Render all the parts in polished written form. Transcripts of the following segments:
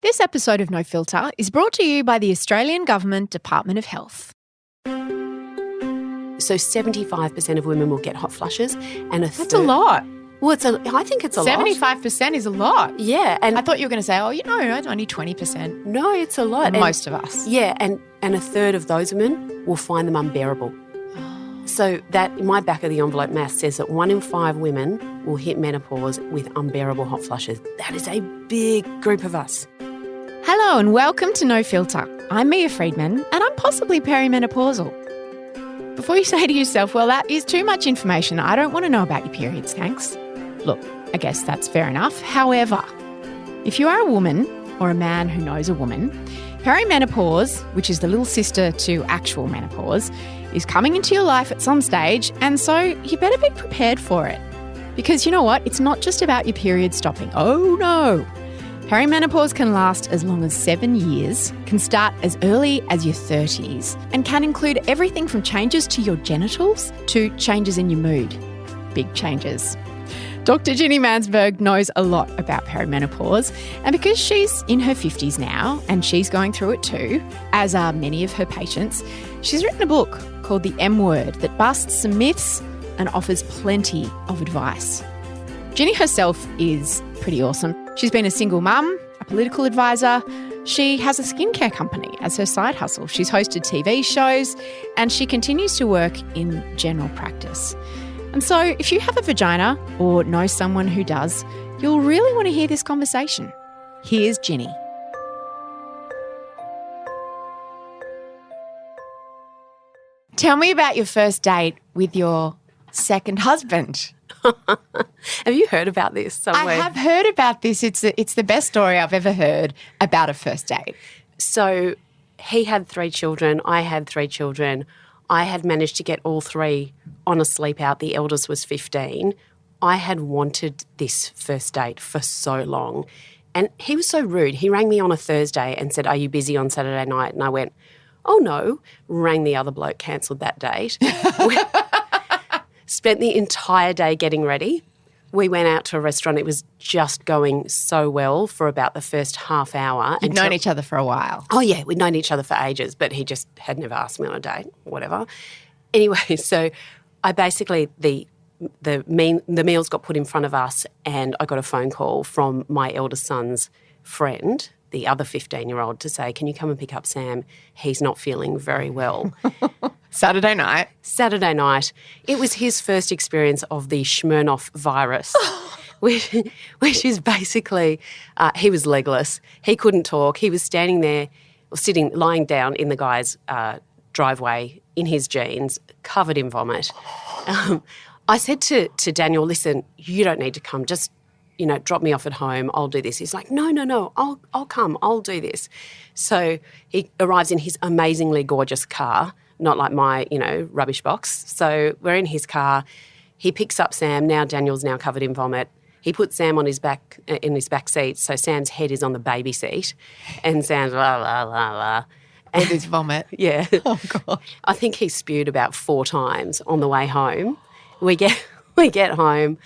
This episode of No Filter is brought to you by the Australian Government Department of Health. So 75% of women will get hot flushes, and That's a lot. Well, I think it's a lot. 75% is a lot. Yeah, and I thought you were going to say, only 20%. no, it's a lot. Most of us. Yeah, and a third of those women will find them unbearable. So that my back of the envelope math says that 1 in 5 women will hit menopause with unbearable hot flushes. That is a big group of us. Hello and welcome to No Filter. I'm Mia Friedman and I'm possibly perimenopausal. Before you say to yourself, well, that is too much information. I don't want to know about your periods, thanks. Look, I guess that's fair enough. However, if you are a woman or a man who knows a woman, perimenopause, which is the little sister to actual menopause, is coming into your life at some stage, and so you better be prepared for it. Because you know what? It's not just about your period stopping. Oh no! Perimenopause can last as long as 7 years, can start as early as your 30s, and can include everything from changes to your genitals to changes in your mood. Big changes. Dr. Ginni Mansberg knows a lot about perimenopause, and because she's in her 50s now and she's going through it too, as are many of her patients, she's written a book called The M Word that busts some myths and offers plenty of advice. Ginni herself is pretty awesome. She's been a single mum, a political advisor. She has a skincare company as her side hustle. She's hosted TV shows and she continues to work in general practice. And so if you have a vagina or know someone who does, you'll really want to hear this conversation. Here's Ginni. Tell me about your first date with your second husband. Have you heard about this somewhere? I have heard about this. It's the best story I've ever heard about a first date. So he had 3 children. I had 3 children. I had managed to get all 3 on a sleep out. The eldest was 15. I had wanted this first date for so long. And he was so rude. He rang me on a Thursday and said, "Are you busy on Saturday night?" And I went, "Oh, no." Rang the other bloke, cancelled that date. Spent the entire day getting ready. We went out to a restaurant. It was just going so well for about the first half hour. You'd known each other for a while. Oh, yeah, we'd known each other for ages, but he just had never asked me on a date, whatever. Anyway, so I basically, the meals got put in front of us and I got a phone call from my eldest son's friend, the other 15-year-old, to say, "Can you come and pick up Sam? He's not feeling very well." Saturday night. It was his first experience of the Smirnoff virus, which is basically, he was legless. He couldn't talk. He was standing there, lying down in the guy's driveway in his jeans, covered in vomit. I said to Daniel, "Listen, you don't need to come. Just, drop me off at home. I'll do this." He's like, No, I'll come. I'll do this. So he arrives in his amazingly gorgeous car, not like my, rubbish box. So we're in his car. He picks up Sam. Now Daniel's now covered in vomit. He puts Sam on his back, in his back seat, so Sam's head is on the baby seat, and Sam's la la la la. With his vomit. Yeah. Oh God. I think he spewed about 4 times on the way home. We get home.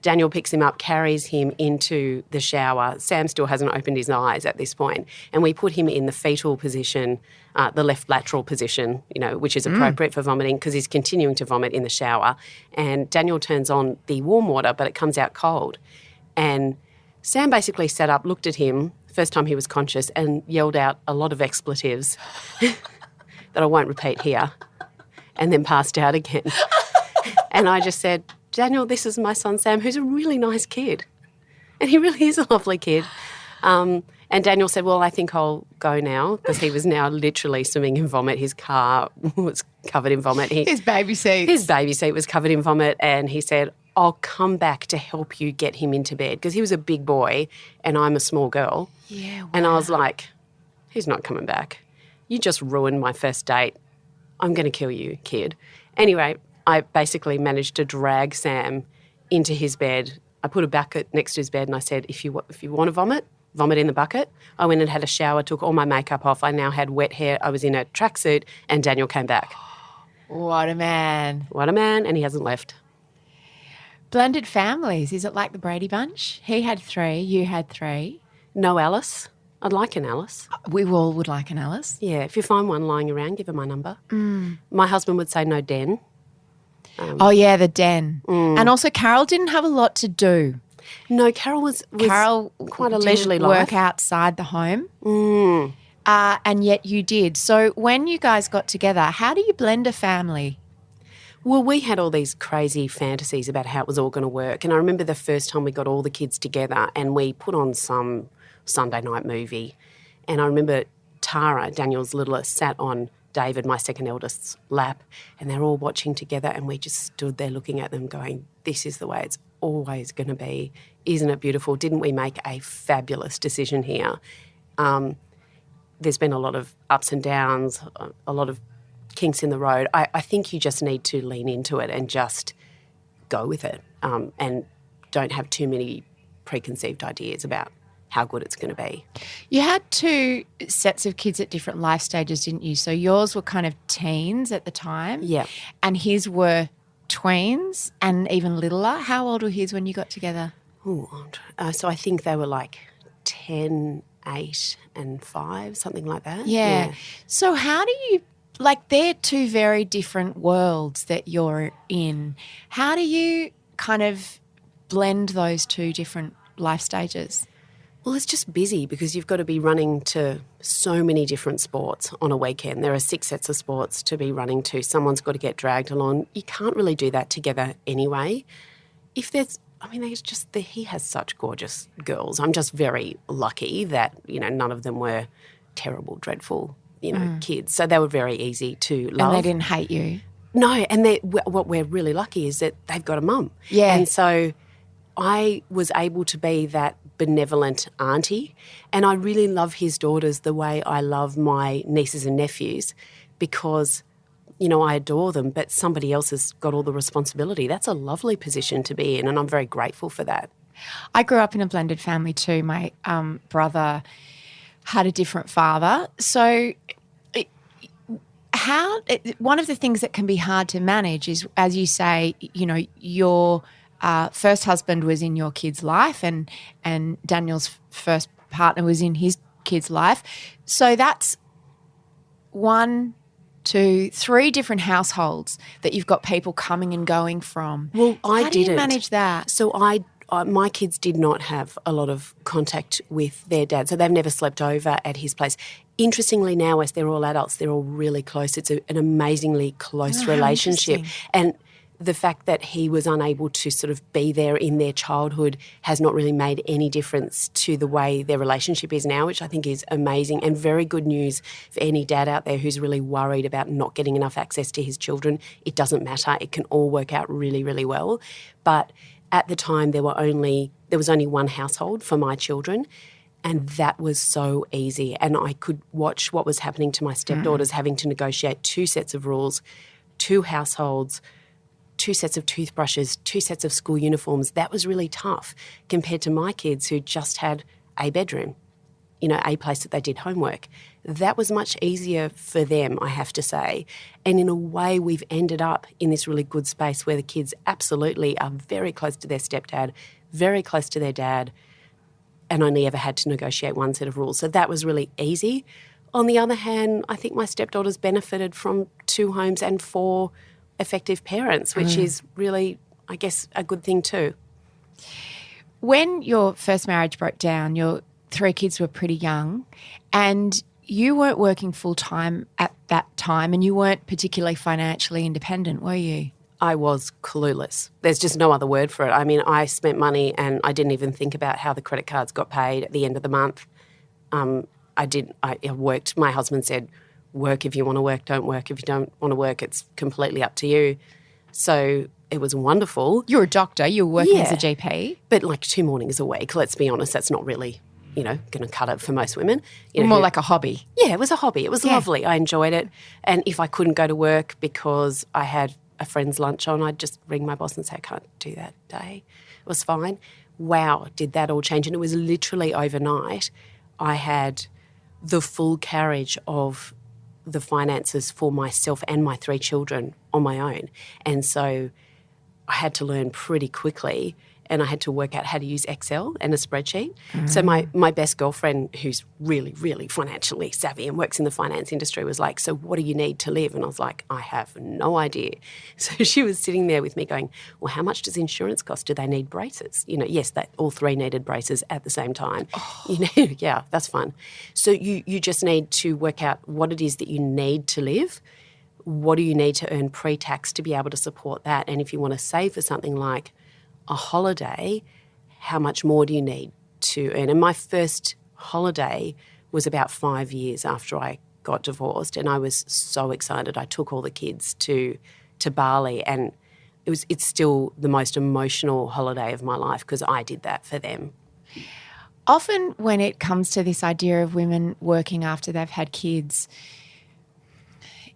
Daniel picks him up, carries him into the shower. Sam still hasn't opened his eyes at this point, and we put him in the fetal position, the left lateral position, which is appropriate for vomiting because he's continuing to vomit in the shower. And Daniel turns on the warm water, but it comes out cold. And Sam basically sat up, looked at him, first time he was conscious, and yelled out a lot of expletives that I won't repeat here, and then passed out again. And I just said, "Daniel, this is my son Sam, who's a really nice kid." And he really is a lovely kid. And Daniel said, "Well, I think I'll go now," because he was now literally swimming in vomit. His car was covered in vomit. His baby seat. His baby seat was covered in vomit. And he said, "I'll come back to help you get him into bed," because he was a big boy and I'm a small girl. Yeah. Wow. And I was like, "He's not coming back. You just ruined my first date. I'm going to kill you, kid." Anyway, I basically managed to drag Sam into his bed. I put a bucket next to his bed and I said, if you want to vomit in the bucket. I went and had a shower, took all my makeup off. I now had wet hair. I was in a tracksuit and Daniel came back. What a man. What a man, and he hasn't left. Blended families. Is it like the Brady Bunch? He had 3, you had 3. No Alice. I'd like an Alice. We all would like an Alice. Yeah, if you find one lying around, give her my number. My husband would say no den. Oh, yeah, the den. And also Carol didn't have a lot to do. No, Carol was Carol quite a didn't leisurely life. work outside the home. And yet you did. So when you guys got together, how do you blend a family? Well, we had all these crazy fantasies about how it was all going to work. And I remember the first time we got all the kids together and we put on some Sunday night movie. And I remember Tara, Daniel's littlest, sat on David, my second eldest's lap, and they're all watching together, and we just stood there looking at them going, this is the way it's always going to be. Isn't it beautiful? Didn't we make a fabulous decision here? There's been a lot of ups and downs, a lot of kinks in the road. I think you just need to lean into it and just go with it, and don't have too many preconceived ideas about how good it's going to be. You had two sets of kids at different life stages, didn't you? So yours were kind of teens at the time. Yeah. And his were tweens and even littler. How old were his when you got together? So I think they were like 10, 8 and 5, something like that. Yeah. So how do you, like they're two very different worlds that you're in. How do you kind of blend those two different life stages? Well, it's just busy because you've got to be running to so many different sports on a weekend. There are 6 sets of sports to be running to. Someone's got to get dragged along. You can't really do that together anyway. He has such gorgeous girls. I'm just very lucky that, none of them were terrible, dreadful, kids. So they were very easy to love. And they didn't hate you? No, and what we're really lucky is that they've got a mum. Yeah. And so I was able to be that benevolent auntie, and I really love his daughters the way I love my nieces and nephews because, I adore them, but somebody else has got all the responsibility. That's a lovely position to be in, and I'm very grateful for that. I grew up in a blended family too. My brother had a different father. So one of the things that can be hard to manage is, as you say, your first husband was in your kid's life and Daniel's first partner was in his kid's life. So that's 1, 2, 3 different households that you've got people coming and going from. Well, How do you manage that? So my kids did not have a lot of contact with their dad, so they've never slept over at his place. Interestingly, now as they're all adults, they're all really close. It's an amazingly close relationship. And the fact that he was unable to sort of be there in their childhood has not really made any difference to the way their relationship is now, which I think is amazing and very good news for any dad out there who's really worried about not getting enough access to his children. It doesn't matter. It can all work out really, really well. But at the time, there was only one household for my children, and that was so easy. And I could watch what was happening to my stepdaughters having to negotiate 2 sets of rules, 2 households, 2 sets of toothbrushes, 2 sets of school uniforms. That was really tough compared to my kids who just had a bedroom, a place that they did homework. That was much easier for them, I have to say. And in a way, we've ended up in this really good space where the kids absolutely are very close to their stepdad, very close to their dad, and only ever had to negotiate 1 set of rules. So that was really easy. On the other hand, I think my stepdaughters benefited from 2 homes and 4 effective parents, which is really, I guess, a good thing too. When your first marriage broke down, your 3 kids were pretty young and you weren't working full-time at that time and you weren't particularly financially independent, were you? I was clueless. There's just no other word for it. I mean, I spent money and I didn't even think about how the credit cards got paid at the end of the month. I worked. My husband said, work if you want to work, don't work if you don't want to work. It's completely up to you. So it was wonderful. You're a doctor. You were working as a GP. But like 2 mornings a week, let's be honest, that's not really, going to cut it for most women. More like a hobby. Yeah, it was a hobby. It was lovely. I enjoyed it. And if I couldn't go to work because I had a friend's lunch on, I'd just ring my boss and say, I can't do that day. It was fine. Wow, did that all change? And it was literally overnight. I had the full carriage of the finances for myself and my 3 children on my own. And so I had to learn pretty quickly and I had to work out how to use Excel and a spreadsheet. So my best girlfriend, who's really, really financially savvy and works in the finance industry, was like, so what do you need to live? And I was like, I have no idea. So she was sitting there with me going, well, how much does insurance cost? Do they need braces? Yes, all three needed braces at the same time. Yeah, that's fun. So you just need to work out what it is that you need to live. What do you need to earn pre-tax to be able to support that? And if you want to save for something like a holiday, how much more do you need to earn? And my first holiday was about 5 years after I got divorced, and I was so excited. I took all the kids to Bali, and it's still the most emotional holiday of my life because I did that for them. Often when it comes to this idea of women working after they've had kids,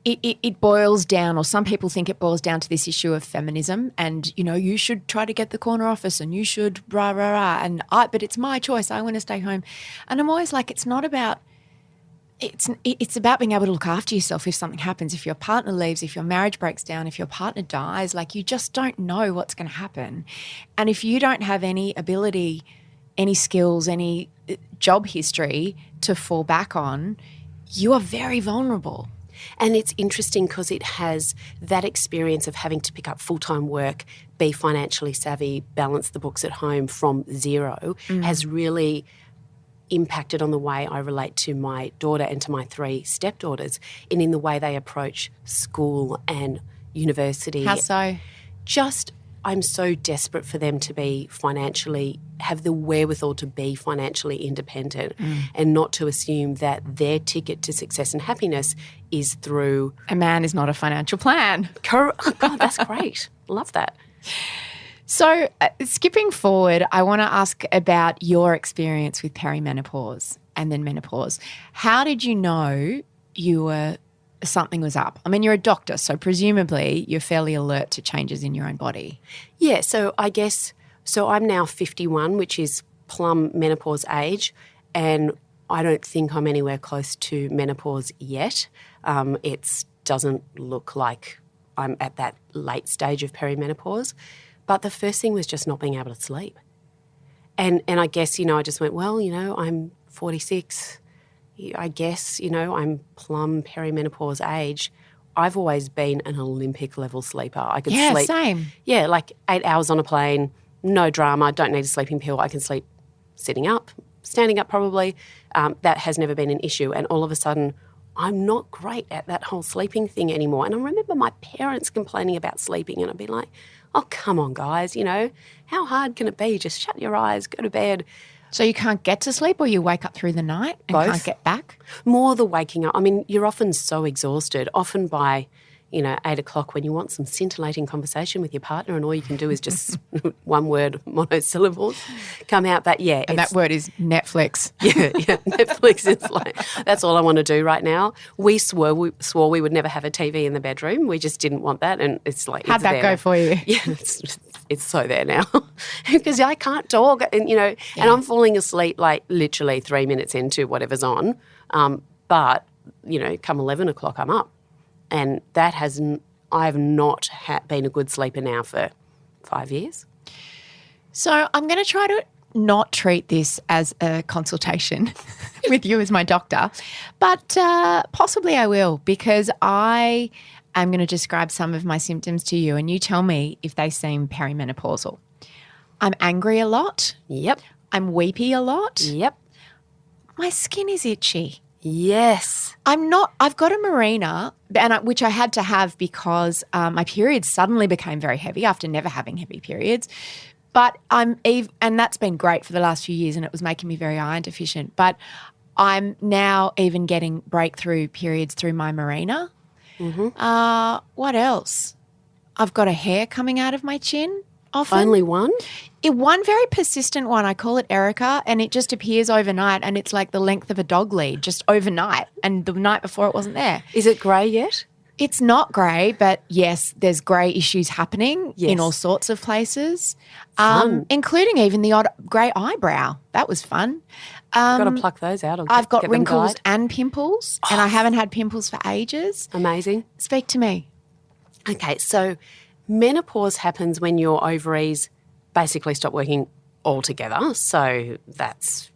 it boils down, or some people think it boils down to this issue of feminism and, you should try to get the corner office and you should rah, rah, rah. But it's my choice. I want to stay home. And I'm always like, it's not about – it's about being able to look after yourself if something happens, if your partner leaves, if your marriage breaks down, if your partner dies. Like, you just don't know what's going to happen. And if you don't have any ability, any skills, any job history to fall back on, you are very vulnerable. And it's interesting because it has that experience of having to pick up full-time work, be financially savvy, balance the books at home from zero, has really impacted on the way I relate to my daughter and to my 3 stepdaughters, and in the way they approach school and university. How so? I'm so desperate for them to be have the wherewithal to be financially independent and not to assume that their ticket to success and happiness is through... A man is not a financial plan. Oh, God, that's great. Love that. So skipping forward, I want to ask about your experience with perimenopause and then menopause. How did you know something was up? I mean, you're a doctor, so presumably you're fairly alert to changes in your own body. Yeah, so I guess, I'm now 51, which is plumb menopause age, and I don't think I'm anywhere close to menopause yet. It doesn't look like I'm at that late stage of perimenopause. But the first thing was just not being able to sleep. And I guess, I just went, well, I'm 46. I guess, I'm plumb perimenopause age. I've always been an Olympic level sleeper. I could sleep. Yeah, same. Yeah, like 8 hours on a plane, no drama, don't need a sleeping pill. I can sleep sitting up, standing up probably. That has never been an issue. And all of a sudden, I'm not great at that whole sleeping thing anymore. And I remember my parents complaining about sleeping, and I'd be like, oh, come on, guys, how hard can it be? Just shut your eyes, go to bed. So you can't get to sleep, or you wake up through the night and Both. Can't get back? More the waking up. I mean, you're often so exhausted, often by, 8 o'clock when you want some scintillating conversation with your partner and all you can do is just one word, monosyllables come out. But yeah. And that word is Netflix. Yeah, Netflix is like, that's all I want to do right now. We swore we would never have a TV in the bedroom. We just didn't want that, and it's like, how'd that go for you? Yeah, it's so there now because I can't talk, and and I'm falling asleep like literally 3 minutes into whatever's on. But come 11 o'clock, I'm up, and that I have not been a good sleeper now for 5 years. So I'm going to try to not treat this as a consultation with you as my doctor, but possibly I will, because I am going to describe some of my symptoms to you and you tell me if they seem perimenopausal. I'm angry a lot. Yep. I'm weepy a lot. Yep. My skin is itchy. Yes. I've got a Mirena, which I had to have because my periods suddenly became very heavy after never having heavy periods. But and that's been great for the last few years, and it was making me very iron deficient. But I'm now even getting breakthrough periods through my Mirena. Mm-hmm. What else? I've got a hair coming out of my chin often. Only one? One very persistent one. I call it Erica, and it just appears overnight, and it's like the length of a dog lead, just overnight. And the night before it wasn't there. Is it grey yet? It's not grey, but yes, there's grey issues happening in all sorts of places, including even the odd grey eyebrow. That was fun. Got to pluck those out. I've got wrinkles and pimples, and I haven't had pimples for ages. Amazing. Speak to me. Okay, so menopause happens when your ovaries basically stop working altogether. So that's,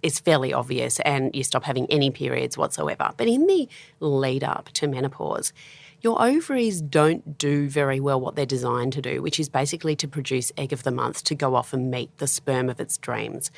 it's fairly obvious, and you stop having any periods whatsoever. But in the lead up to menopause, your ovaries don't do very well what they're designed to do, which is basically to produce egg of the month to go off and meet the sperm of its dreams.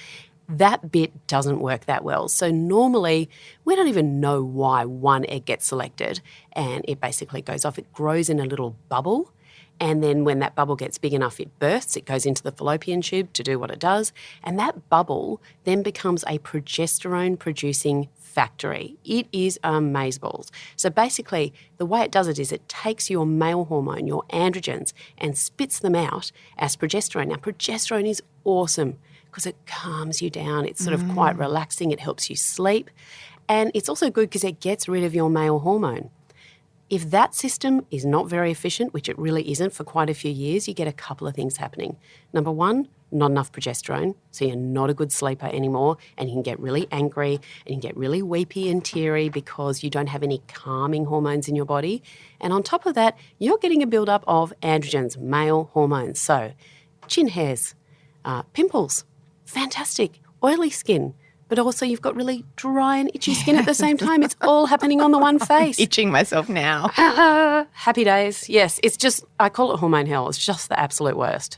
That bit doesn't work that well. So normally we don't even know why one egg gets selected, and it basically goes off. It grows in a little bubble, and then when that bubble gets big enough, it bursts. It goes into the fallopian tube to do what it does, and that bubble then becomes a progesterone-producing factory. It is amazeballs. So basically the way it does it is it takes your male hormone, your androgens, and spits them out as progesterone. Now, progesterone is awesome because it calms you down. It's sort of quite relaxing. It helps you sleep. And it's also good because it gets rid of your male hormone. If that system is not very efficient, which it really isn't for quite a few years, you get a couple of things happening. Number one, not enough progesterone, so you're not a good sleeper anymore, and you can get really angry and you can get really weepy and teary because you don't have any calming hormones in your body. And on top of that, you're getting a buildup of androgens, male hormones. So chin hairs, pimples, fantastic, oily skin, but also you've got really dry and itchy skin at the same time. It's all happening on the one face. Itching myself now. Happy days. Yes, it's just, I call it hormone hell. It's just the absolute worst.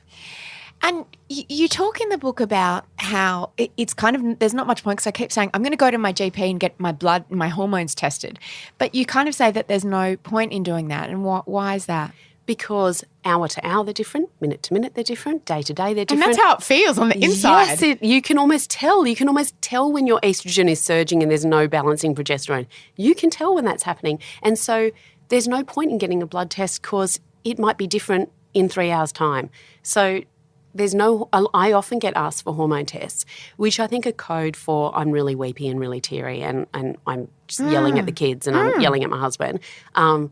And you talk in the book about how it's kind of, there's not much point because I keep saying, I'm going to go to my GP and get my blood, my hormones tested. But you kind of say that there's no point in doing that. And why is that? Because hour to hour they're different, minute to minute they're different, day to day they're different. And that's how it feels on the inside. Yes, you can almost tell. You can almost tell when your estrogen is surging and there's no balancing progesterone. You can tell when that's happening. And so there's no point in getting a blood test because it might be different in 3 hours' time. So I often get asked for hormone tests, which I think are code for I'm really weepy and really teary and I'm just yelling at the kids and I'm yelling at my husband and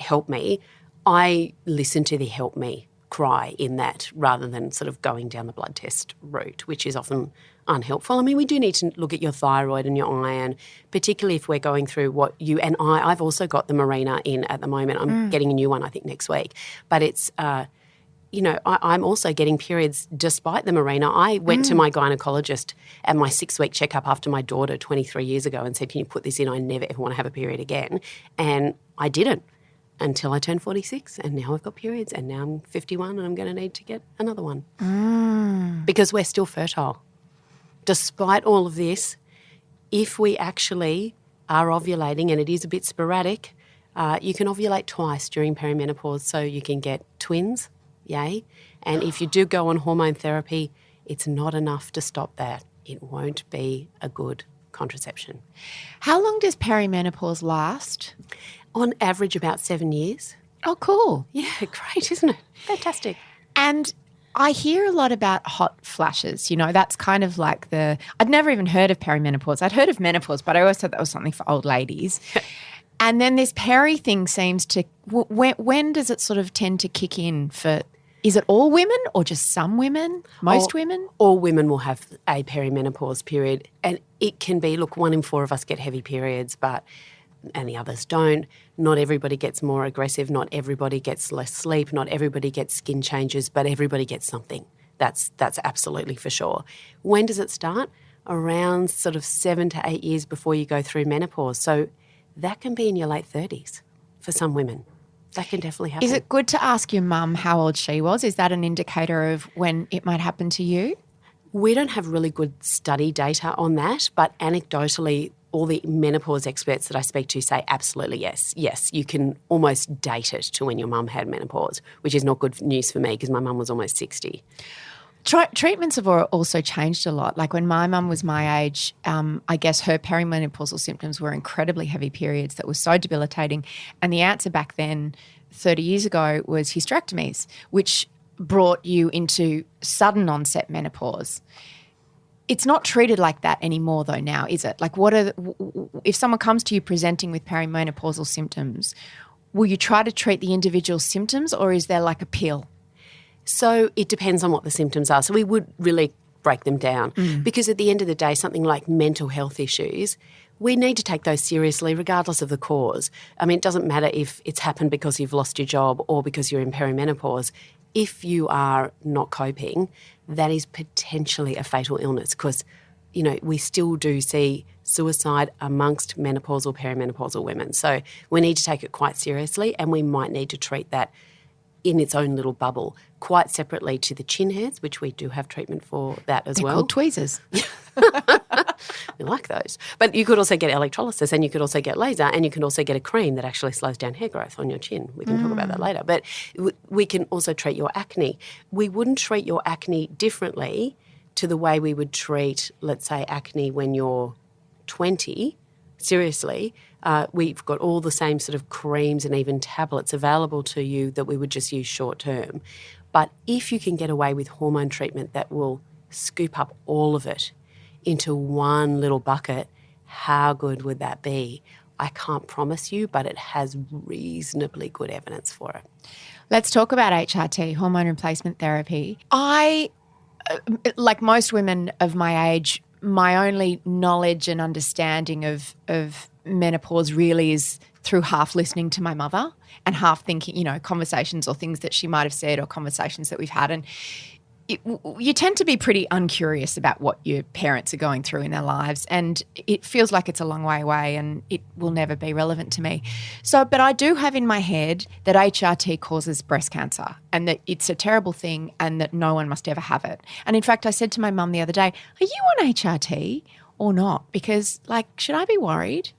help me. I listen to the help me cry in that rather than sort of going down the blood test route, which is often unhelpful. I mean, we do need to look at your thyroid and your iron, particularly if we're going through what you and I've also got the Mirena in at the moment. I'm getting a new one, I think, next week. But it's, I'm also getting periods despite the Mirena. I went to my gynecologist at my 6-week checkup after my daughter 23 years ago and said, can you put this in? I never ever want to have a period again. And I didn't. Until I turned 46, and now I've got periods, and now I'm 51 and I'm going to need to get another one because we're still fertile. Despite all of this, if we actually are ovulating, and it is a bit sporadic, you can ovulate twice during perimenopause, so you can get twins, yay. And if you do go on hormone therapy, it's not enough to stop that. It won't be a good contraception. How long does perimenopause last? On average, about 7 years. Oh, cool. Yeah, great, isn't it? Fantastic. And I hear a lot about hot flashes. That's kind of like I'd never even heard of perimenopause. I'd heard of menopause, but I always thought that was something for old ladies. And then this peri thing seems to, when does it sort of tend to kick in for, is it all women or just some women, most women? All women will have a perimenopause period, and it can be, 1 in 4 of us get heavy periods, and the others don't. Not everybody gets more aggressive. Not everybody gets less sleep. Not everybody gets skin changes, but everybody gets something. That's absolutely for sure. When does it start? Around sort of 7 to 8 years before you go through menopause. So that can be in your late 30s for some women. That can definitely happen. Is it good to ask your mum how old she was? Is that an indicator of when it might happen to you? We don't have really good study data on that, but anecdotally, all the menopause experts that I speak to say absolutely yes. Yes, you can almost date it to when your mum had menopause, which is not good news for me because my mum was almost 60. Treatments have also changed a lot. Like when my mum was my age, I guess her perimenopausal symptoms were incredibly heavy periods that were so debilitating. And the answer back then, 30 years ago, was hysterectomies, which brought you into sudden onset menopause. It's not treated like that anymore though now, is it? Like if someone comes to you presenting with perimenopausal symptoms, will you try to treat the individual symptoms or is there like a pill? So it depends on what the symptoms are. So we would really break them down because at the end of the day, something like mental health issues, we need to take those seriously regardless of the cause. I mean, it doesn't matter if it's happened because you've lost your job or because you're in perimenopause. if you are not coping, that is potentially a fatal illness because, we still do see suicide amongst menopausal, perimenopausal women. So we need to take it quite seriously, and we might need to treat that in its own little bubble, quite separately to the chin hairs, which we do have treatment for that as They're well. called tweezers. We like those. But you could also get electrolysis, and you could also get laser, and you can also get a cream that actually slows down hair growth on your chin. We can talk about that later. But we can also treat your acne. We wouldn't treat your acne differently to the way we would treat, let's say, acne when you're 20. Seriously, we've got all the same sort of creams and even tablets available to you that we would just use short term. But if you can get away with hormone treatment that will scoop up all of it into one little bucket, how good would that be? I can't promise you, but it has reasonably good evidence for it. Let's talk about HRT, hormone replacement therapy. I, like most women of my age, my only knowledge and understanding of menopause really is through half listening to my mother and half thinking, conversations or things that she might have said or conversations that we've had. And you tend to be pretty uncurious about what your parents are going through in their lives, and it feels like it's a long way away and it will never be relevant to me. But I do have in my head that HRT causes breast cancer and that it's a terrible thing and that no one must ever have it. And in fact, I said to my mum the other day, are you on HRT or not? Because, should I be worried?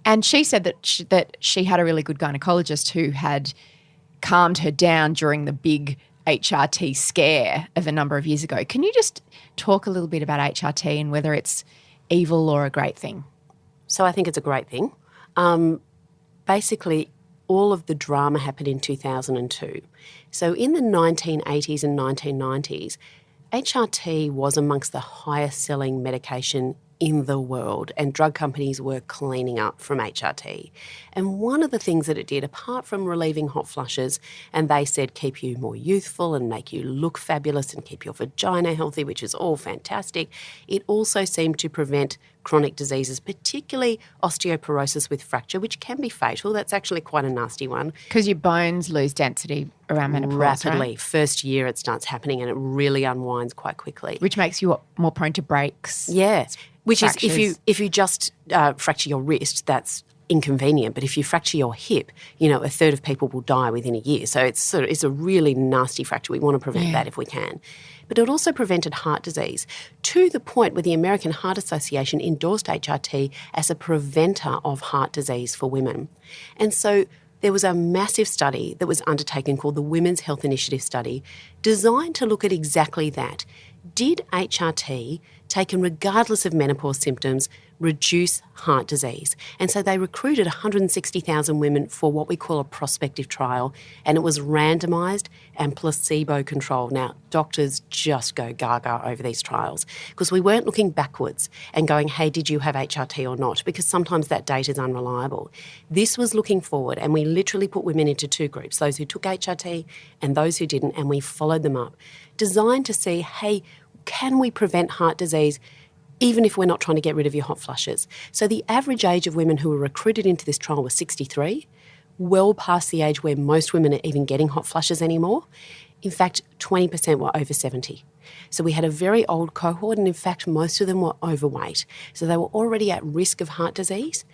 And she said that she had a really good gynecologist who had calmed her down during the big HRT scare of a number of years ago. Can you just talk a little bit about HRT and whether it's evil or a great thing? So I think it's a great thing. Basically, all of the drama happened in 2002. So in the 1980s and 1990s, HRT was amongst the highest selling medication in the world, and drug companies were cleaning up from HRT. And one of the things that it did, apart from relieving hot flushes, and they said keep you more youthful and make you look fabulous and keep your vagina healthy, which is all fantastic, it also seemed to prevent chronic diseases, particularly osteoporosis with fracture, which can be fatal. That's actually quite a nasty one. Because your bones lose density around menopause, rapidly. Right? First year it starts happening and it really unwinds quite quickly. Which makes you more prone to breaks. Yeah. Which fractures. is if you just fracture your wrist, that's inconvenient. But if you fracture your hip, a third of people will die within a year. So it's a really nasty fracture. We want to prevent that if we can. But it also prevented heart disease to the point where the American Heart Association endorsed HRT as a preventer of heart disease for women. And so there was a massive study that was undertaken called the Women's Health Initiative Study, designed to look at exactly that. Did HRT, taken regardless of menopause symptoms, reduce heart disease? And so they recruited 160,000 women for what we call a prospective trial, and it was randomised and placebo-controlled. Now, doctors just go gaga over these trials because we weren't looking backwards and going, hey, did you have HRT or not? Because sometimes that data is unreliable. This was looking forward, and we literally put women into two groups, those who took HRT and those who didn't, and we followed them up, designed to see, hey, can we prevent heart disease even if we're not trying to get rid of your hot flushes? So the average age of women who were recruited into this trial was 63, well past the age where most women are even getting hot flushes anymore. In fact, 20% were over 70. So we had a very old cohort, and in fact, most of them were overweight. So they were already at risk of heart disease.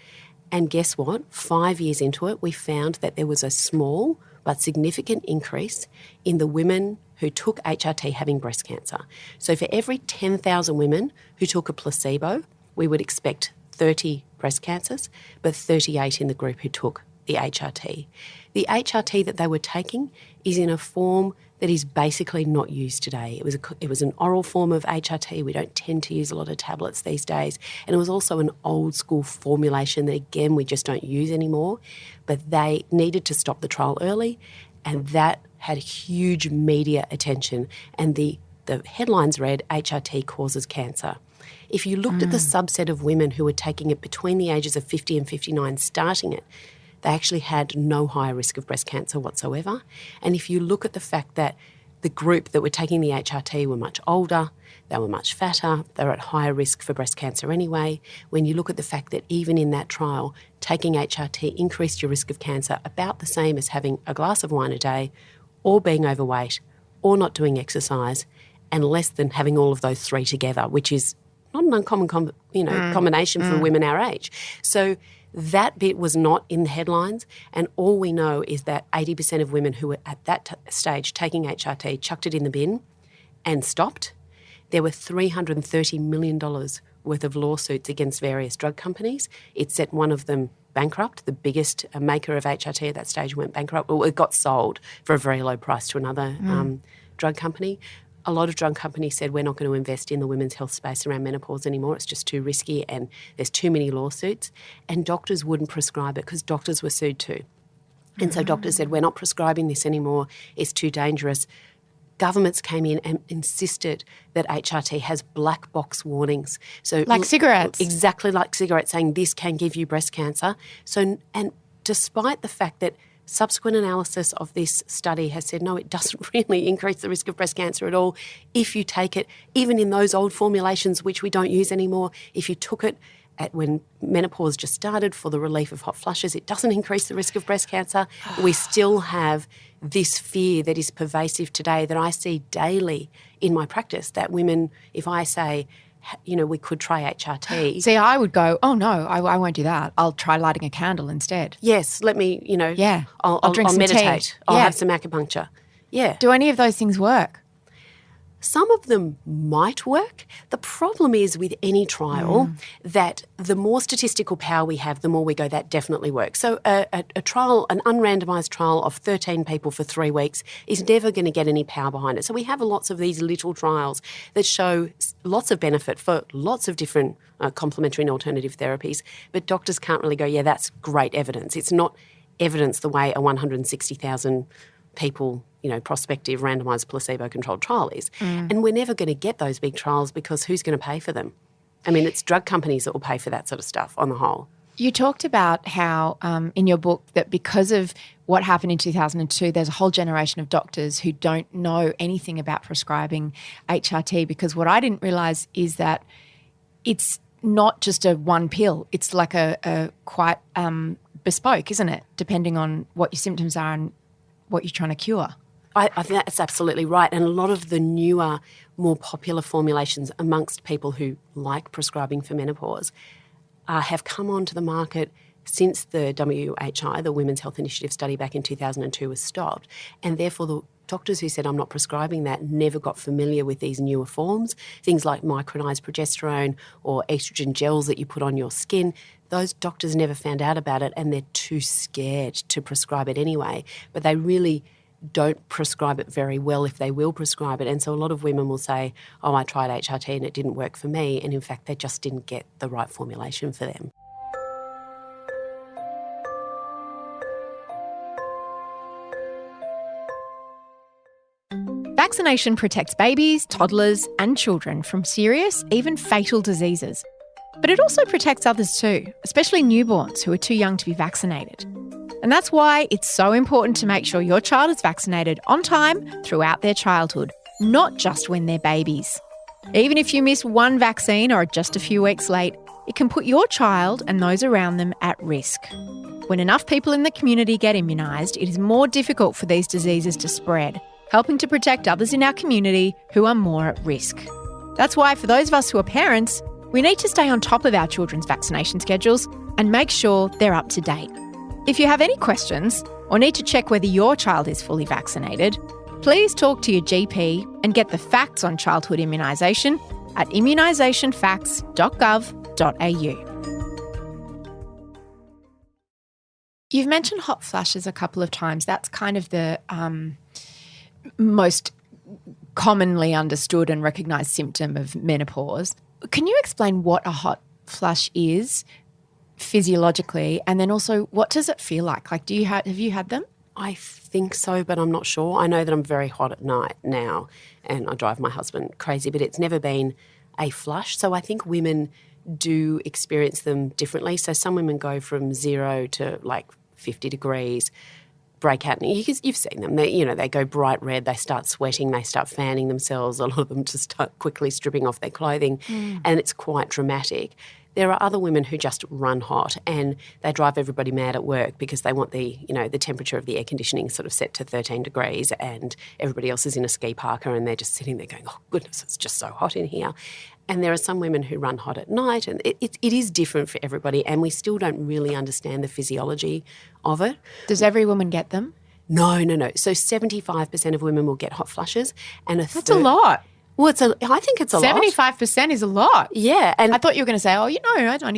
And guess what? 5 years into it, we found that there was a small but significant increase in the women who took HRT having breast cancer. So for every 10,000 women who took a placebo, we would expect 30 breast cancers, but 38 in the group who took the HRT. The HRT that they were taking is in a form that is basically not used today. It was an oral form of HRT. We don't tend to use a lot of tablets these days. And it was also an old school formulation that, again, we just don't use anymore. But they needed to stop the trial early, and that had huge media attention. And the headlines read, HRT causes cancer. If you looked at the subset of women who were taking it between the ages of 50 and 59 starting it, they actually had no higher risk of breast cancer whatsoever. And if you look at the fact that the group that were taking the HRT were much older, they were much fatter, they were at higher risk for breast cancer anyway. When you look at the fact that even in that trial, taking HRT increased your risk of cancer about the same as having a glass of wine a day or being overweight or not doing exercise, and less than having all of those three together, which is not an uncommon combination for women our age. So that bit was not in the headlines, and all we know is that 80% of women who were at that stage taking HRT chucked it in the bin and stopped. There were $330 million worth of lawsuits against various drug companies. It set one of them bankrupt. The biggest maker of HRT at that stage went bankrupt. Well, it got sold for a very low price to another drug company. A lot of drug companies said, we're not going to invest in the women's health space around menopause anymore. It's just too risky and there's too many lawsuits. And doctors wouldn't prescribe it because doctors were sued too. And so doctors said, we're not prescribing this anymore. It's too dangerous. Governments came in and insisted that HRT has black box warnings. So like cigarettes. Exactly like cigarettes, saying this can give you breast cancer. So, and despite the fact that subsequent analysis of this study has said, no, it doesn't really increase the risk of breast cancer at all if you take it, even in those old formulations which we don't use anymore, if you took it when menopause just started for the relief of hot flushes, it doesn't increase the risk of breast cancer. We still have this fear that is pervasive today that I see daily in my practice, that women, if I say, we could try HRT. See, I would go, oh, no, I won't do that. I'll try lighting a candle instead. Yes, let me, I'll drink some meditate. tea. I'll have some acupuncture. Yeah. Do any of those things work? Some of them might work. The problem is with any trial that the more statistical power we have, the more we go, that definitely works. So a trial, an unrandomised trial of 13 people for 3 weeks is never going to get any power behind it. So we have lots of these little trials that show lots of benefit for lots of different complementary and alternative therapies, but doctors can't really go, yeah, that's great evidence. It's not evidence the way a 160,000 people, prospective randomised placebo-controlled trial is. And we're never going to get those big trials because who's going to pay for them? I mean, it's drug companies that will pay for that sort of stuff on the whole. You talked about how in your book that because of what happened in 2002, there's a whole generation of doctors who don't know anything about prescribing HRT, because what I didn't realise is that it's not just a one pill. It's like a quite bespoke, isn't it, depending on what your symptoms are and what you're trying to cure. I think that's absolutely right. And a lot of the newer, more popular formulations amongst people who like prescribing for menopause have come onto the market since the WHI, the Women's Health Initiative study back in 2002, was stopped. And therefore the doctors who said, I'm not prescribing that, never got familiar with these newer forms, things like micronized progesterone or estrogen gels that you put on your skin. Those doctors never found out about it and they're too scared to prescribe it anyway. But they really don't prescribe it very well if they will prescribe it. And so a lot of women will say, oh, I tried HRT and it didn't work for me. And in fact, they just didn't get the right formulation for them. Vaccination protects babies, toddlers and children from serious, even fatal diseases. But it also protects others too, especially newborns who are too young to be vaccinated. And that's why it's so important to make sure your child is vaccinated on time throughout their childhood, not just when they're babies. Even if you miss one vaccine or are just a few weeks late, it can put your child and those around them at risk. When enough people in the community get immunised, it is more difficult for these diseases to spread, helping to protect others in our community who are more at risk. That's why for those of us who are parents, we need to stay on top of our children's vaccination schedules and make sure they're up to date. If you have any questions or need to check whether your child is fully vaccinated, please talk to your GP and get the facts on childhood immunisation at immunisationfacts.gov.au. You've mentioned hot flashes a couple of times. That's kind of the most commonly understood and recognised symptom of menopause. Can you explain what a hot flush is physiologically, and then also what does it feel like? Like, have you had them? I think so, but I'm not sure. I know that I'm very hot at night now and I drive my husband crazy, but it's never been a flush. So I think women do experience them differently. So some women go from 0 to like 50 degrees, break out. You've seen them. They go bright red, they start sweating, they start fanning themselves. A lot of them just start quickly stripping off their clothing and it's quite dramatic. There are other women who just run hot and they drive everybody mad at work because they want the temperature of the air conditioning sort of set to 13 degrees and everybody else is in a ski parka and they're just sitting there going, oh, goodness, it's just so hot in here. And there are some women who run hot at night, and it is different for everybody, and we still don't really understand the physiology of it. Does every woman get them? No. So 75% of women will get hot flushes. And That's a lot. Well, I think it's a lot. 75% is a lot. Yeah. And I thought you were going to say, only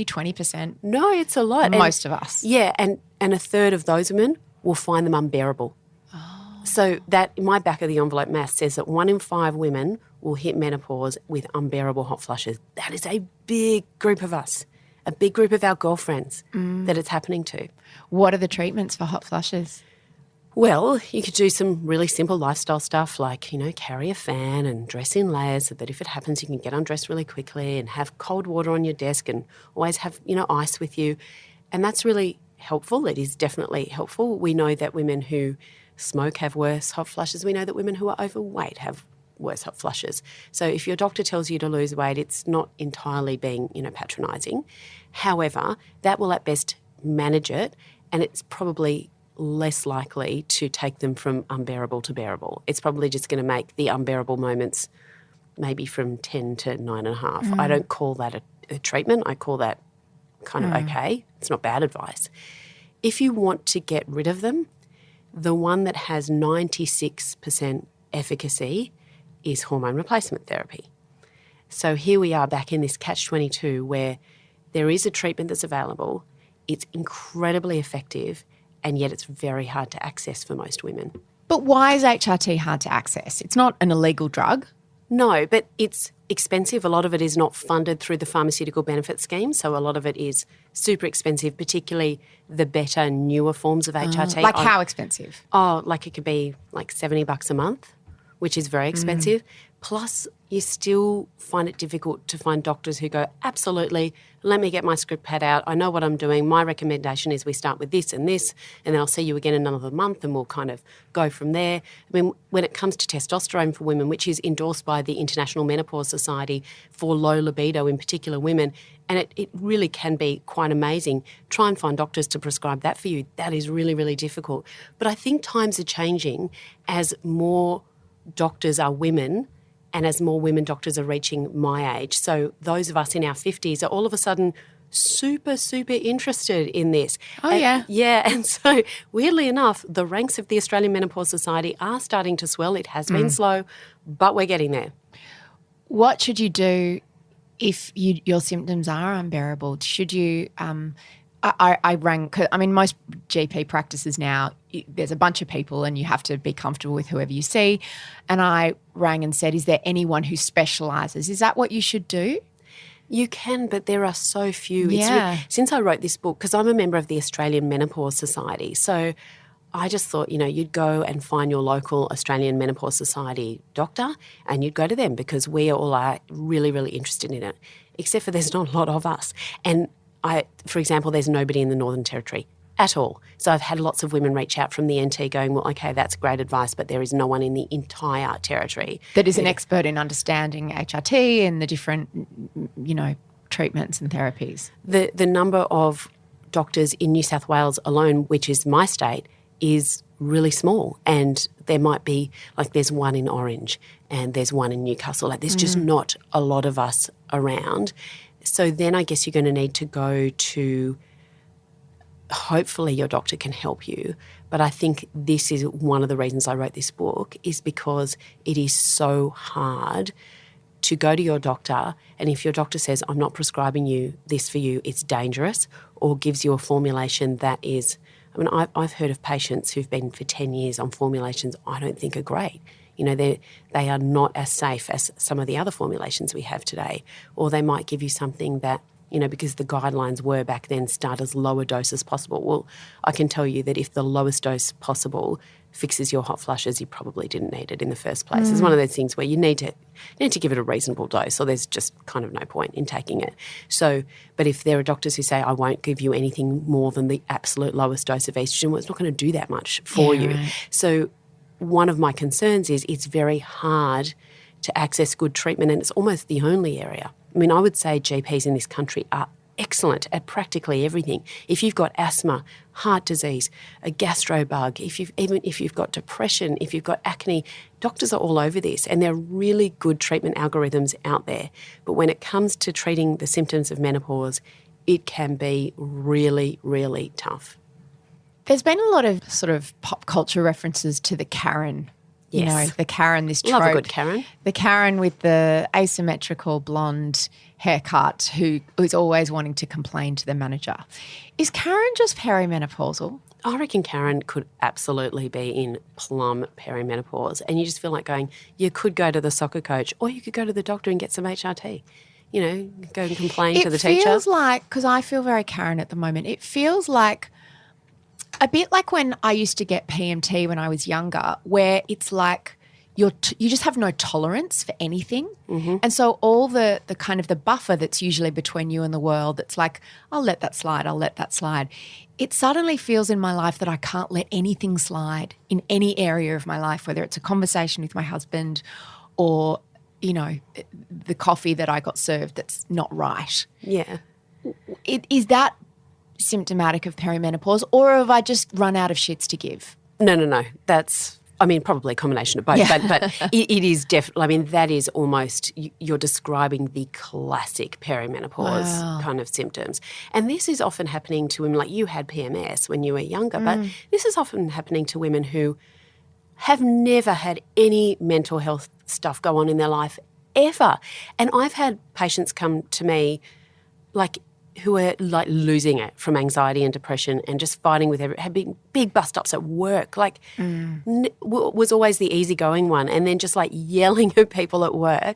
20%. No, it's a lot. Most of us. Yeah, and a third of those women will find them unbearable. Oh. So that my back of the envelope math says that 1 in 5 women will hit menopause with unbearable hot flushes. That is a big group of us, a big group of our girlfriends that it's happening to. What are the treatments for hot flushes? Well, you could do some really simple lifestyle stuff like, carry a fan and dress in layers so that if it happens you can get undressed really quickly and have cold water on your desk and always have, ice with you. And that's really helpful. It is definitely helpful. We know that women who smoke have worse hot flushes. We know that women who are overweight have worse hot flushes. So if your doctor tells you to lose weight, it's not entirely being, patronising. However, that will at best manage it, and it's probably less likely to take them from unbearable to bearable. It's probably just going to make the unbearable moments maybe from 10 to 9.5. I don't call that a treatment. I call that kind of okay. It's not bad advice. If you want to get rid of them, the one that has 96% efficacy is hormone replacement therapy. So here we are back in this catch-22 where there is a treatment that's available, it's incredibly effective, and yet it's very hard to access for most women. But why is HRT hard to access? It's not an illegal drug. No, but it's expensive. A lot of it is not funded through the pharmaceutical benefit scheme, so a lot of it is super expensive, particularly the better, newer forms of HRT. Like how expensive? Oh, like it could be like $70 a month, which is very expensive. Plus, you still find it difficult to find doctors who go, absolutely, let me get my script pad out. I know what I'm doing. My recommendation is we start with this, and then I'll see you again in another month and we'll kind of go from there. I mean, when it comes to testosterone for women, which is endorsed by the International Menopause Society for low libido, in particular women, and it really can be quite amazing. Try and find doctors to prescribe that for you. That is really, really difficult. But I think times are changing as more doctors are women and as more women doctors are reaching my age. So those of us in our 50s are all of a sudden super, super interested in this. Yeah. Yeah, and so weirdly enough, the ranks of the Australian Menopause Society are starting to swell. It has been slow, but we're getting there. What should you do if your symptoms are unbearable? Should you I rang – most GP practices now, there's a bunch of people and you have to be comfortable with whoever you see. And I rang and said, is there anyone who specialises? Is that what you should do? You can, but there are so few. Yeah. Since I wrote this book, because I'm a member of the Australian Menopause Society, so I just thought, you'd go and find your local Australian Menopause Society doctor and you'd go to them because we all are really, really interested in it, except for there's not a lot of us. And for example, there's nobody in the Northern Territory at all. So I've had lots of women reach out from the NT going, well, okay, that's great advice, but there is no one in the entire territory. That is an expert in understanding HRT and the different, treatments and therapies. The number of doctors in New South Wales alone, which is my state, is really small. And there might be, there's one in Orange and there's one in Newcastle. There's just not a lot of us around. So then I guess you're going to need to go to, hopefully your doctor can help you. But I think this is one of the reasons I wrote this book, is because it is so hard to go to your doctor, and if your doctor says, I'm not prescribing you this for you, it's dangerous, or gives you a formulation that is, I've heard of patients who've been for 10 years on formulations I don't think are great. They are not as safe as some of the other formulations we have today. Or they might give you something that, because the guidelines were back then, start as low a dose as possible. Well, I can tell you that if the lowest dose possible fixes your hot flushes, you probably didn't need it in the first place. It's one of those things where you need to give it a reasonable dose, or there's just kind of no point in taking it. So, but if there are doctors who say, I won't give you anything more than the absolute lowest dose of estrogen, well, it's not going to do that much for you. Right. So one of my concerns is it's very hard to access good treatment, and it's almost the only area. I would say GPs in this country are excellent at practically everything. If you've got asthma, heart disease, a gastro bug, even if you've got depression, if you've got acne, doctors are all over this, and there are really good treatment algorithms out there. But when it comes to treating the symptoms of menopause, it can be really, really tough. There's been a lot of sort of pop culture references to the Karen. You know, the Karen, this trope. Love a good Karen. The Karen with the asymmetrical blonde haircut who is always wanting to complain to the manager. Is Karen just perimenopausal? I reckon Karen could absolutely be in plum perimenopause, and you just feel like going, you could go to the soccer coach or you could go to the doctor and get some HRT. You know, go and complain to the teacher. It feels like, because I feel very Karen at the moment, it feels like a bit like when I used to get PMT when I was younger, where it's like you just have no tolerance for anything. Mm-hmm. And so all the kind of the buffer that's usually between you and the world that's like, I'll let that slide. It suddenly feels in my life that I can't let anything slide in any area of my life, whether it's a conversation with my husband or, you know, the coffee that I got served that's not right. Yeah. Is that symptomatic of perimenopause, or have I just run out of shits to give? No. That's, I mean, probably a combination of both. Yeah. But it is definitely, I mean, that is almost, you're describing the classic perimenopause kind of symptoms. And this is often happening to women, like you had PMS when you were younger, but this is often happening to women who have never had any mental health stuff go on in their life ever. And I've had patients come to me like who are like losing it from anxiety and depression and just fighting with had big bust-ups at work, like was always the easygoing one, and then just like yelling at people at work.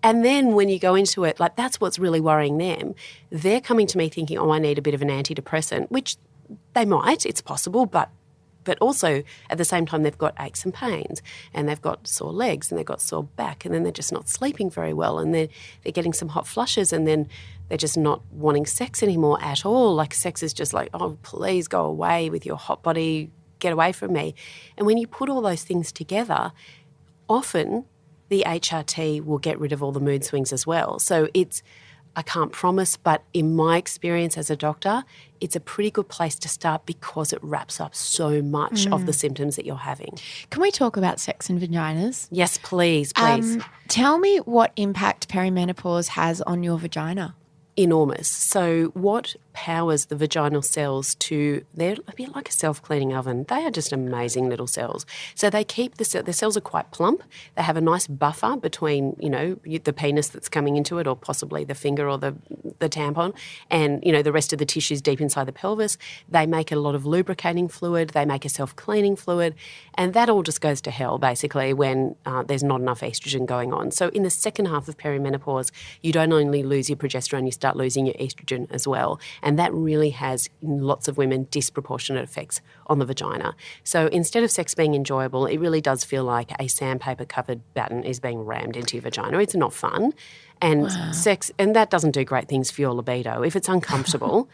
And then when you go into it, like that's what's really worrying them. They're coming to me thinking, I need a bit of an antidepressant, which they might, it's possible, but also at the same time they've got aches and pains and they've got sore legs and they've got sore back, and then they're just not sleeping very well, and they're getting some hot flushes, and then they're just not wanting sex anymore at all. Like sex is just like, oh, please go away with your hot body, get away from me. And when you put all those things together, often the HRT will get rid of all the mood swings as well. So I can't promise, but in my experience as a doctor, it's a pretty good place to start because it wraps up so much of the symptoms that you're having. Can we talk about sex and vaginas? Yes, please. Tell me what impact perimenopause has on your vagina. Enormous. So what powers the vaginal cells they're a bit like a self-cleaning oven. They are just amazing little cells. So they keep the cells are quite plump. They have a nice buffer between, you know, the penis that's coming into it, or possibly the finger or the tampon, and, you know, the rest of the tissues deep inside the pelvis. They make a lot of lubricating fluid. They make a self-cleaning fluid. And that all just goes to hell, basically, when there's not enough estrogen going on. So in the second half of perimenopause, you don't only lose your progesterone, you start losing your estrogen as well. And that really has, in lots of women, disproportionate effects on the vagina. So instead of sex being enjoyable, it really does feel like a sandpaper-covered baton is being rammed into your vagina. It's not fun. And sex, and that doesn't do great things for your libido. If it's uncomfortable,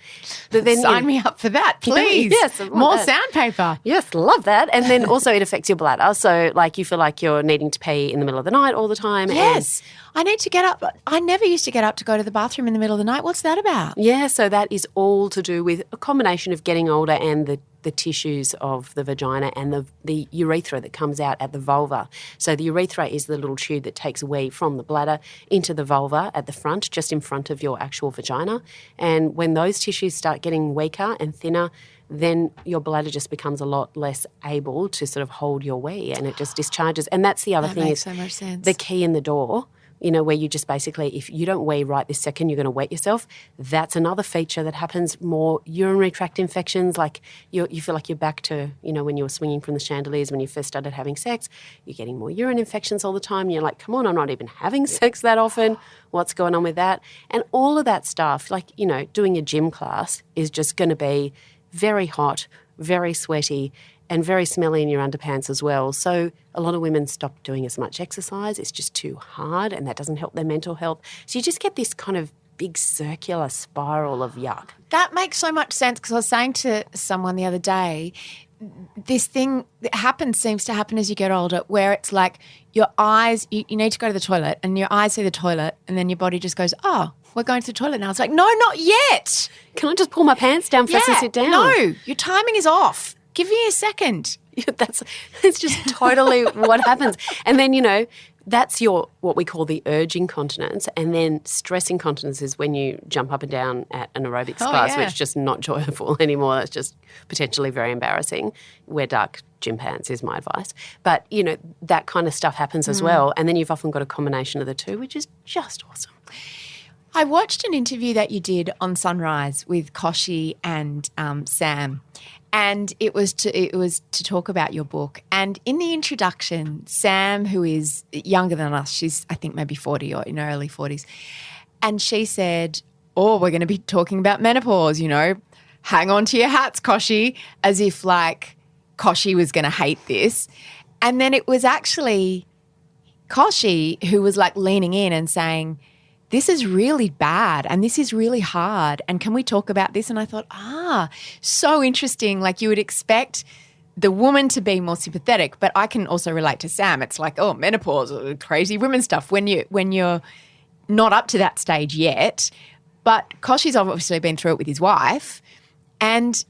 then sign me up for that, please. Yes, more sandpaper. Yes, love that. And then also it affects your bladder. So like you feel like you're needing to pee in the middle of the night all the time. Yes. I need to get up. I never used to get up to go to the bathroom in the middle of the night. What's that about? Yeah, so that is all to do with a combination of getting older and the tissues of the vagina and the urethra that comes out at the vulva. So the urethra is the little tube that takes wee from the bladder into the vulva at the front, just in front of your actual vagina. And when those tissues start getting weaker and thinner, then your bladder just becomes a lot less able to sort of hold your wee, and it just discharges. And that's the other thing, makes so much sense. The key in the door, you know, where you just basically, if you don't wee right this second, you're going to wet yourself. That's another feature that happens. More urinary tract infections, like you feel like you're back to, you know, when you were swinging from the chandeliers when you first started having sex. You're getting more urine infections all the time. You're like, come on, I'm not even having sex that often. What's going on with that? And all of that stuff, like, you know, doing a gym class is just going to be very hot, very sweaty, and very smelly in your underpants as well. So a lot of women stop doing as much exercise. It's just too hard, and that doesn't help their mental health. So you just get this kind of big circular spiral of yuck. That makes so much sense, because I was saying to someone the other day, this thing that seems to happen as you get older, where it's like your eyes, you need to go to the toilet and your eyes see the toilet, and then your body just goes, oh, we're going to the toilet. And I was like, no, not yet. Can I just pull my pants down first and sit down? No, your timing is off. Give me a second. Yeah, it's just totally what happens. And then, that's what we call the urge incontinence. And then stress incontinence is when you jump up and down at an aerobics class, which is just not joyful anymore. That's just potentially very embarrassing. Wear dark gym pants is my advice. But, that kind of stuff happens as well. And then you've often got a combination of the two, which is just awesome. I watched an interview that you did on Sunrise with Koshi and Sam. And it was to talk about your book. And in the introduction, Sam, who is younger than us, she's I think maybe 40 or in her early 40s, and she said, we're going to be talking about menopause, hang on to your hats, Koshi, as if like Koshi was going to hate this. And then it was actually Koshi who was like leaning in and saying, this is really bad and this is really hard and can we talk about this? And I thought, so interesting. Like you would expect the woman to be more sympathetic, but I can also relate to Sam. It's like, menopause, crazy women stuff when you're not up to that stage yet. But Koshi's obviously been through it with his wife, and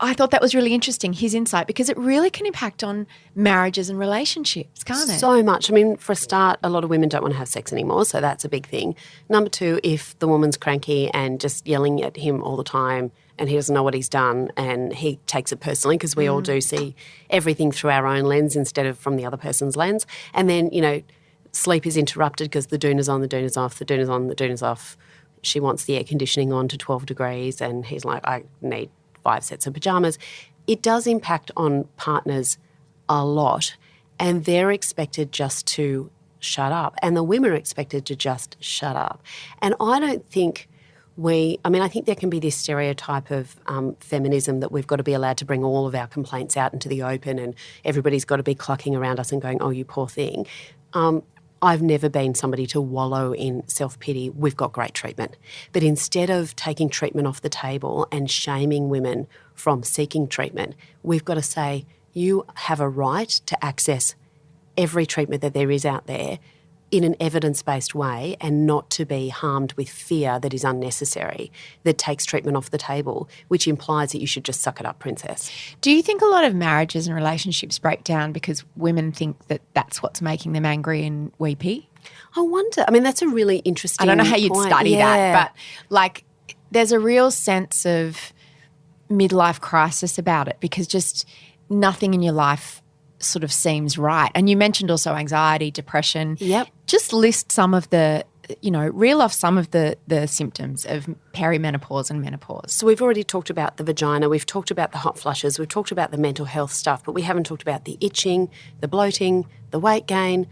I thought that was really interesting, his insight, because it really can impact on marriages and relationships, can't it? So much. I mean, for a start, a lot of women don't want to have sex anymore, so that's a big thing. Number two, if the woman's cranky and just yelling at him all the time and he doesn't know what he's done and he takes it personally, because we all do see everything through our own lens instead of from the other person's lens. And then, sleep is interrupted because the doona's on, the doona's off, the doona's on, the doona's off. She wants the air conditioning on to 12 degrees and he's like, I need 5 sets of pajamas. It does impact on partners a lot, and they're expected just to shut up, and the women are expected to just shut up. And I don't think I think there can be this stereotype of feminism that we've got to be allowed to bring all of our complaints out into the open and everybody's got to be clucking around us and going, oh, you poor thing. I've never been somebody to wallow in self-pity. We've got great treatment. But instead of taking treatment off the table and shaming women from seeking treatment, we've got to say, you have a right to access every treatment that there is out there in an evidence-based way and not to be harmed with fear that is unnecessary, that takes treatment off the table, which implies that you should just suck it up, princess. Do you think a lot of marriages and relationships break down because women think that that's what's making them angry and weepy? I wonder. I mean, that's a really interesting I don't know how you'd point. study that, but like there's a real sense of midlife crisis about it because just nothing in your life sort of seems right. And you mentioned also anxiety, depression. Yep. Just list some of the, reel off some of the symptoms of perimenopause and menopause. So we've already talked about the vagina, we've talked about the hot flushes, we've talked about the mental health stuff, but we haven't talked about the itching, the bloating, the weight gain,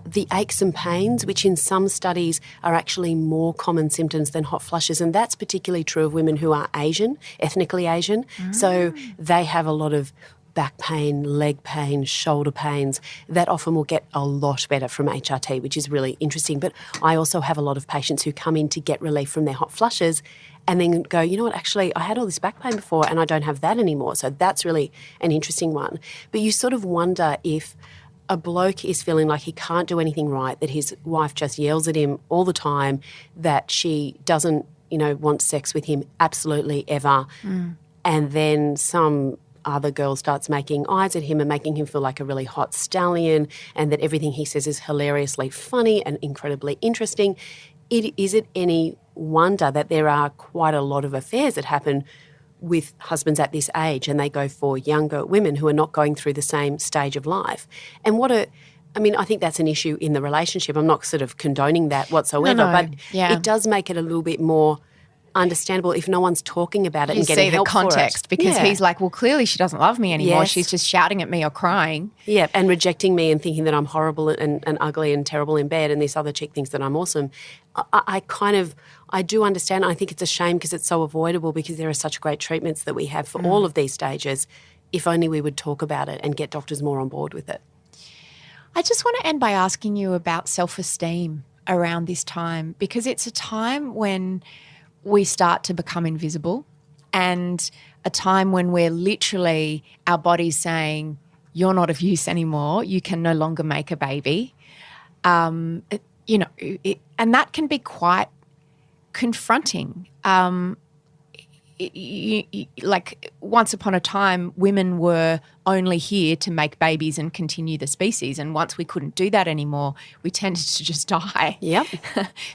the aches and pains, which in some studies are actually more common symptoms than hot flushes. And that's particularly true of women who are Asian, ethnically Asian. So they have a lot of back pain, leg pain, shoulder pains, that often will get a lot better from HRT, which is really interesting. But I also have a lot of patients who come in to get relief from their hot flushes and then go, you know what, actually I had all this back pain before and I don't have that anymore. So that's really an interesting one. But you sort of wonder if a bloke is feeling like he can't do anything right, that his wife just yells at him all the time, that she doesn't, want sex with him absolutely ever. And then some other girl starts making eyes at him and making him feel like a really hot stallion, and that everything he says is hilariously funny and incredibly interesting. Is it any wonder that there are quite a lot of affairs that happen with husbands at this age and they go for younger women who are not going through the same stage of life? And I think that's an issue in the relationship. I'm not sort of condoning that whatsoever, but it does make it a little bit more understandable if no one's talking about it and getting help for it. You see the context because he's like, well, clearly she doesn't love me anymore. Yes. She's just shouting at me or crying. Yeah, and rejecting me and thinking that I'm horrible and ugly and terrible in bed, and this other chick thinks that I'm awesome. I do understand. I think it's a shame because it's so avoidable because there are such great treatments that we have for all of these stages. If only we would talk about it and get doctors more on board with it. I just want to end by asking you about self-esteem around this time, because it's a time when we start to become invisible, and a time when we're literally, our body's saying, you're not of use anymore, you can no longer make a baby. And that can be quite confronting. Like once upon a time, women were only here to make babies and continue the species. And once we couldn't do that anymore, we tended to just die. Yep.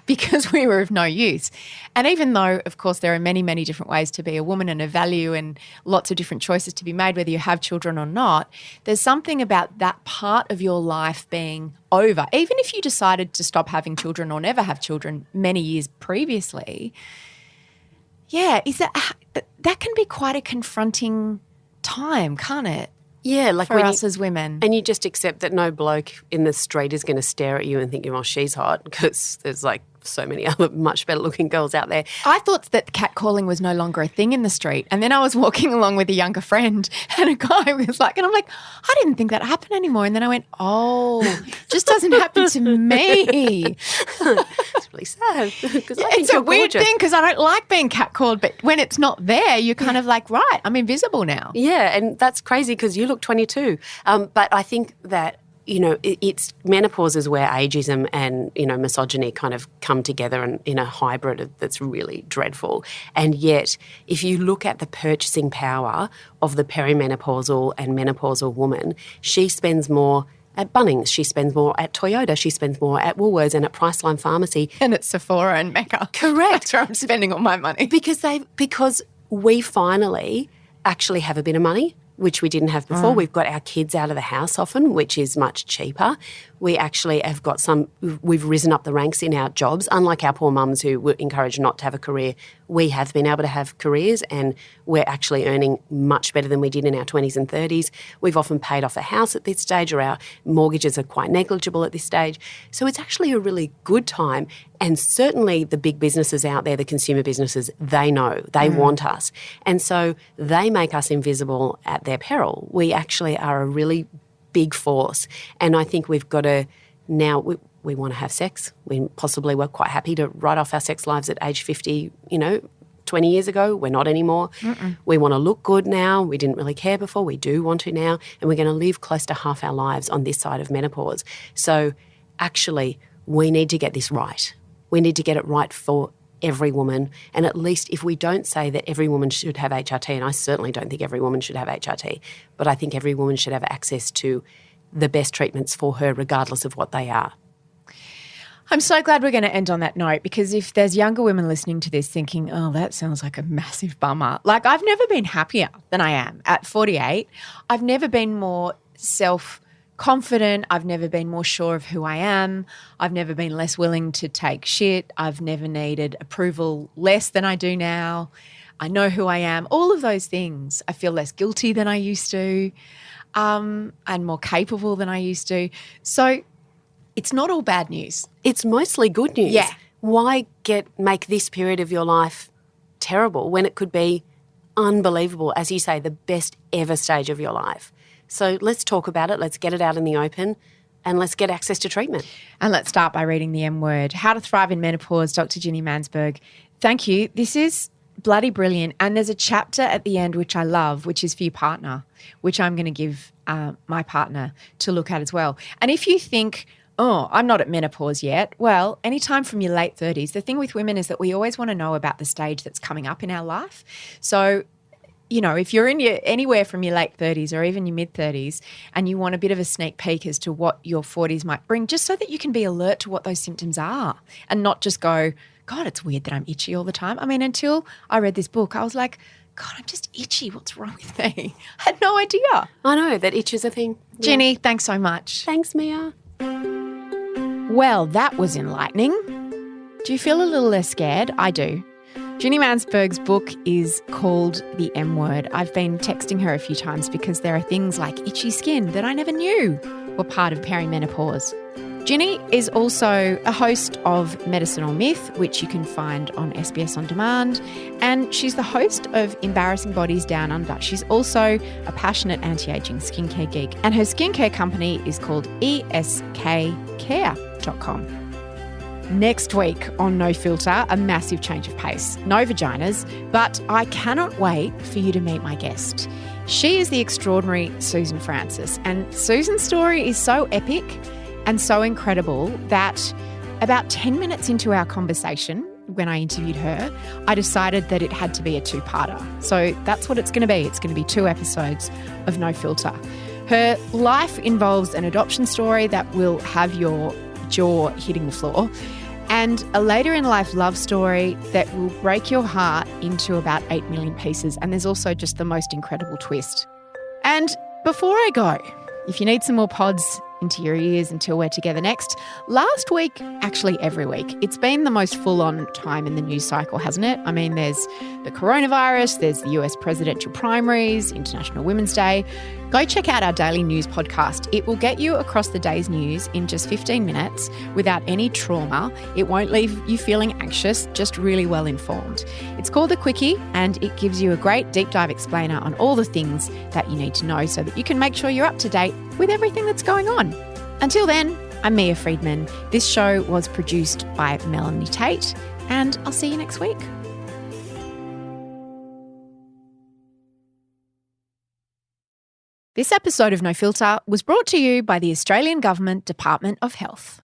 Because we were of no use. And even though, of course, there are many, many different ways to be a woman and a value and lots of different choices to be made, whether you have children or not, there's something about that part of your life being over. Even if you decided to stop having children or never have children many years previously, yeah, that can be quite a confronting time, can't it? Yeah, like for us as women. And you just accept that no bloke in the street is going to stare at you and think, well, she's hot, because there's like so many other much better looking girls out there. I thought that catcalling was no longer a thing in the street. And then I was walking along with a younger friend and a guy was like, and I'm like, I didn't think that happened anymore. And then I went, oh, just doesn't happen to me. It's really sad. It's a weird thing because I don't like being catcalled, but when it's not there, you're kind of like, right, I'm invisible now. Yeah, and that's crazy because you look 22. But I think that, it's menopause is where ageism and, misogyny kind of come together and in a hybrid that's really dreadful. And yet, if you look at the purchasing power of the perimenopausal and menopausal woman, she spends more at Bunnings, she spends more at Toyota, she spends more at Woolworths and at Priceline Pharmacy. And at Sephora and Mecca. Correct. That's where I'm spending all my money. Because we finally actually have a bit of money, which we didn't have before. We've got our kids out of the house often, which is much cheaper. We actually have got we've risen up the ranks in our jobs. Unlike our poor mums who were encouraged not to have a career, we have been able to have careers and we're actually earning much better than we did in our 20s and 30s. We've often paid off a house at this stage, or our mortgages are quite negligible at this stage. So it's actually a really good time. And certainly the big businesses out there, the consumer businesses, they know, they want us. And so they make us invisible at their peril. We actually are a really big force. And I think we've got to now, we want to have sex. We possibly were quite happy to write off our sex lives at age 50, 20 years ago. We're not anymore. We want to look good now. We didn't really care before. We do want to now. And we're going to live close to half our lives on this side of menopause. So actually, we need to get this right. We need to get it right for every woman. And at least if we don't say that every woman should have HRT, and I certainly don't think every woman should have HRT, but I think every woman should have access to the best treatments for her regardless of what they are. I'm so glad we're going to end on that note, because if there's younger women listening to this thinking, oh, that sounds like a massive bummer. Like, I've never been happier than I am at 48. I've never been more self-confident. I've never been more sure of who I am. I've never been less willing to take shit. I've never needed approval less than I do now. I know who I am. All of those things. I feel less guilty than I used to, and more capable than I used to. So it's not all bad news. It's mostly good news. Yeah. Why make this period of your life terrible when it could be unbelievable, as you say, the best ever stage of your life? So let's talk about it. Let's get it out in the open and let's get access to treatment. And let's start by reading the M word. How to Thrive in Menopause, Dr. Ginni Mansberg. Thank you. This is bloody brilliant. And there's a chapter at the end which I love, which is for your partner, which I'm going to give my partner to look at as well. And if you think, oh, I'm not at menopause yet, well, anytime from your late 30s, the thing with women is that we always want to know about the stage that's coming up in our life. So, if you're anywhere from your late 30s or even your mid-30s and you want a bit of a sneak peek as to what your 40s might bring, just so that you can be alert to what those symptoms are and not just go, God, it's weird that I'm itchy all the time. I mean, until I read this book, I was like, God, I'm just itchy. What's wrong with me? I had no idea. I know, that itch is a thing. Ginni, thanks so much. Thanks, Mia. Well, that was enlightening. Do you feel a little less scared? I do. Ginni Mansberg's book is called The M Word. I've been texting her a few times because there are things like itchy skin that I never knew were part of perimenopause. Ginni is also a host of Medicine or Myth, which you can find on SBS On Demand, and she's the host of Embarrassing Bodies Down Under. She's also a passionate anti-aging skincare geek, and her skincare company is called eskcare.com. Next week on No Filter, a massive change of pace. No vaginas, but I cannot wait for you to meet my guest. She is the extraordinary Susan Francis, and Susan's story is so epic and so incredible that about 10 minutes into our conversation, when I interviewed her, I decided that it had to be a two-parter. So that's what it's going to be. It's going to be 2 episodes of No Filter. Her life involves an adoption story that will have your jaw hitting the floor, and a later-in-life love story that will break your heart into about 8 million pieces. And there's also just the most incredible twist. And before I go, if you need some more pods into your ears until we're together next, last week, actually every week, it's been the most full-on time in the news cycle, hasn't it? I mean, there's the coronavirus, there's the US presidential primaries, International Women's Day. Go check out our daily news podcast. It will get you across the day's news in just 15 minutes without any trauma. It won't leave you feeling anxious, just really well informed. It's called The Quickie, and it gives you a great deep dive explainer on all the things that you need to know so that you can make sure you're up to date with everything that's going on. Until then, I'm Mia Friedman. This show was produced by Melanie Tate, and I'll see you next week. This episode of No Filter was brought to you by the Australian Government Department of Health.